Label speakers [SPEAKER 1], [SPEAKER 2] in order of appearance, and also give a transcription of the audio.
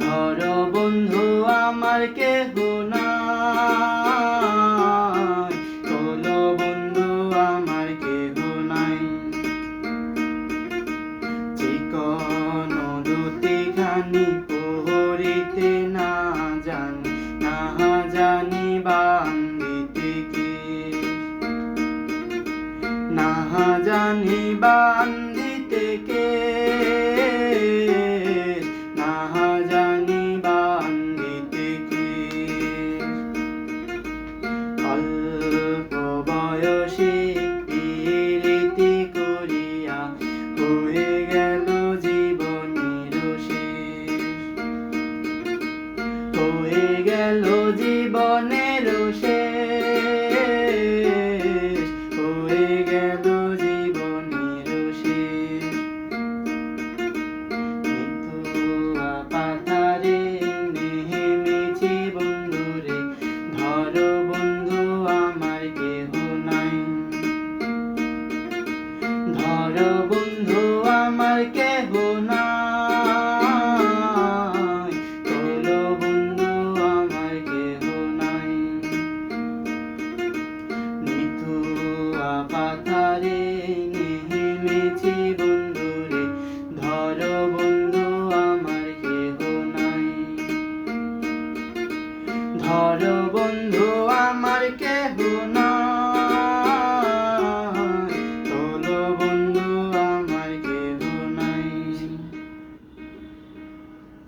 [SPEAKER 1] ধরো বন্ধু আমার কেহ নাই, তোলো বন্ধু আমার কেহ নাই। চিকন দুটি খানি পহরিতে না জানি বান্ধিতে কে, না জানি বান্ধিতে কে, না জানি বান্ধিতে কে। অল্প বয়সে প্রীতি করিয়া হয়ে গেল জীবনের শেষ, হয়ে গেল জীবনের শেষ, হয়ে গেল জীবনের শেষ। মৃত্যুয়া পাথারে নেমেছি বন্ধুরে, ধরো বন্ধু আমার কেহ নাই, ধরো বন্ধু আমার কেহ নাই, তোলো বন্ধু আমার কেহ নাই। নিথুয়া পাথারে নেমেছি বন্ধুরে, ধরো বন্ধু আমার কেহ নাই, ধরো